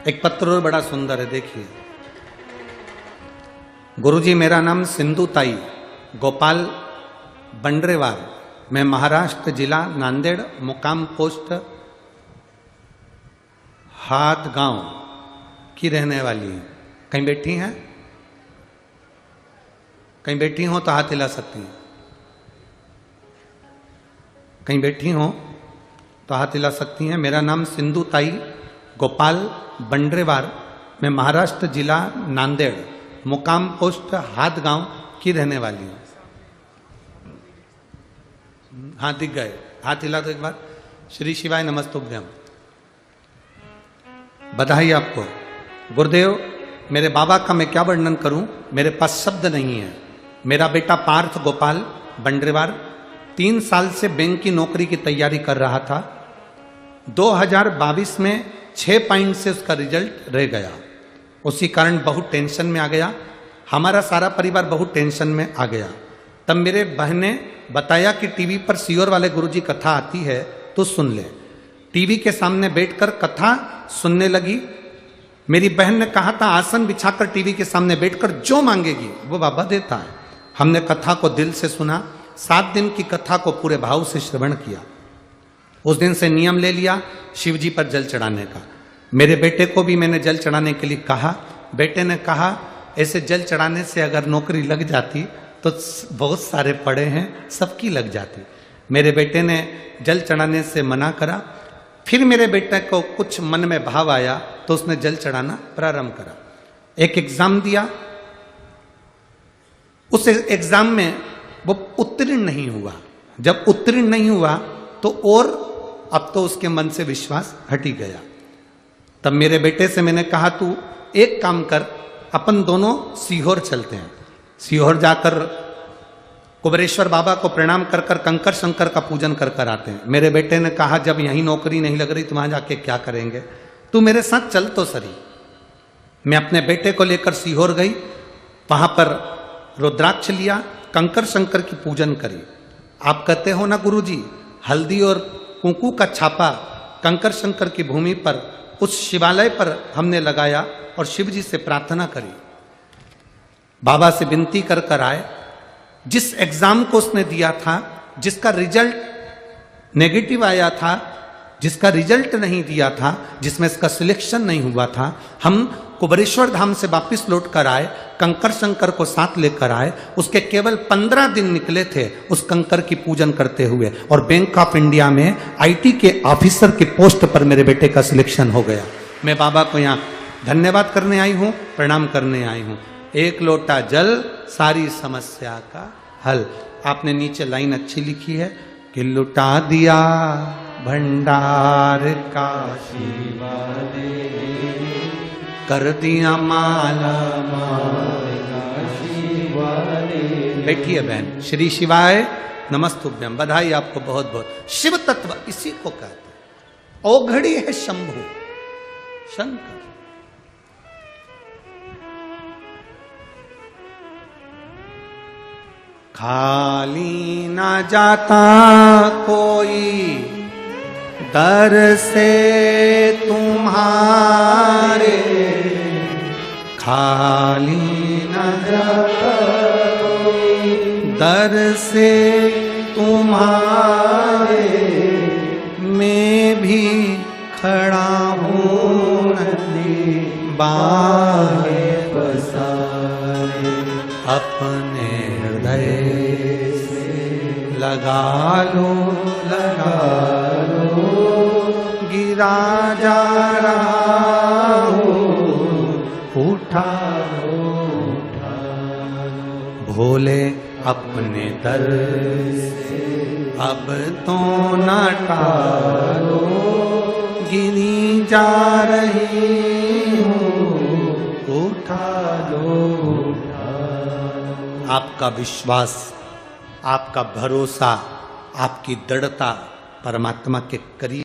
एक पत्र और बड़ा सुंदर है, देखिए। गुरुजी, मेरा नाम सिंधु ताई गोपाल बंडरेवार, मैं महाराष्ट्र जिला नांदेड़ मुकाम पोस्ट हाथ गांव की रहने वाली है। कहीं बैठी हैं? कहीं बैठी हो तो हाथ हिला सकती हैं। कहीं बैठी हो तो हाथ हिला सकती हैं। मेरा नाम सिंधु ताई गोपाल बंडरेवार, मैं महाराष्ट्र जिला नांदेड़ मुकाम पोस्ट हाथ गांव की रहने वाली हूं। हाथ दिख गए? हाथ हिला तो एक बार। श्री शिवाय नमस्तुभ्यम। बधाई आपको। गुरुदेव, मेरे बाबा का मैं क्या वर्णन करूं, मेरे पास शब्द नहीं है। मेरा बेटा पार्थ गोपाल बंडरेवार 3 साल से बैंक की नौकरी की तैयारी कर रहा था। 2022 में 6 पॉइंट से उसका रिजल्ट रह गया। उसी कारण बहुत टेंशन में आ गया। हमारा सारा परिवार बहुत टेंशन में आ गया। तब मेरे बहन ने बताया कि टीवी पर सीहोर वाले गुरुजी कथा आती है तो सुन ले। टीवी के सामने बैठकर कथा सुनने लगी। मेरी बहन ने कहा था आसन बिछाकर टीवी के सामने बैठकर जो मांगेगी वो बाबा देता है। हमने कथा को दिल से सुना। 7 दिन की कथा को पूरे भाव से श्रवण किया। उस दिन से नियम ले लिया शिव जी पर जल चढ़ाने का। मेरे बेटे को भी मैंने जल चढ़ाने के लिए कहा। बेटे ने कहा ऐसे जल चढ़ाने से अगर नौकरी लग जाती तो बहुत सारे पड़े हैं, सबकी लग जाती। मेरे बेटे ने जल चढ़ाने से मना करा। फिर मेरे बेटे को कुछ मन में भाव आया तो उसने जल चढ़ाना प्रारंभ करा। एक एग्जाम दिया। उस एग्जाम में वो उत्तीर्ण नहीं हुआ। जब उत्तीर्ण नहीं हुआ तो और अब तो उसके मन से विश्वास हट ही गया। तब मेरे बेटे से मैंने कहा तू एक काम कर, अपन दोनों सीहोर चलते हैं। सीहोर जाकर कुबेरेश्वर बाबा को प्रणाम कर कर कंकर शंकर का पूजन कर कर आते हैं। मेरे बेटे ने कहा जब यहीं नौकरी नहीं लग रही तो वहां जाके क्या करेंगे, तू मेरे साथ चल तो सही। मैं अपने बेटे को लेकर सीहोर गई। वहां पर रुद्राक्ष लिया, कंकर शंकर की पूजन करी। आप कहते हो ना गुरुजी, हल्दी और कुंकू का छापा कंकर शंकर की भूमि पर उस शिवालय पर हमने लगाया और शिव जी से प्रार्थना करी। बाबा से विनती कर कर आए। जिस एग्जाम को उसने दिया था, जिसका रिजल्ट नेगेटिव आया था, जिसका रिजल्ट नहीं दिया था, जिसमें इसका सिलेक्शन नहीं हुआ था, हम कुबेरेश्वर धाम से वापिस लौट कर आए। कंकर शंकर को साथ लेकर आए। उसके केवल 15 दिन निकले थे उस कंकर की पूजन करते हुए और बैंक ऑफ इंडिया में आईटी के ऑफिसर के पोस्ट पर मेरे बेटे का सिलेक्शन हो गया। मैं बाबा को यहाँ धन्यवाद करने आई हूँ, प्रणाम करने आई हूँ। एक लोटा जल सारी समस्या का हल। आपने नीचे लाइन अच्छी लिखी है कि लुटा दिया भंडार का शिवा ने, कर दिया माला माल का शिवा ने। बैठिए बहन। श्री शिवाय नमस्तुभ्यम। बधाई आपको बहुत बहुत। शिव तत्व इसी को कहते हैं। औघड़ी है शंभु शंकर। खाली ना जाता कोई दर से तुम्हारे, खाली ना जाता कोई दर से तुम्हारे, मैं भी खड़ा हूँ नदी बाहे पसारे। अपने हृदय से लगा लो गिरा जा रहा हो, उठा लो भोले अपने दर से अब तो न टालो, गिरी जा रही हूँ, उठा लो। आपका विश्वास, आपका भरोसा, आपकी दृढ़ता परमात्मा के करीब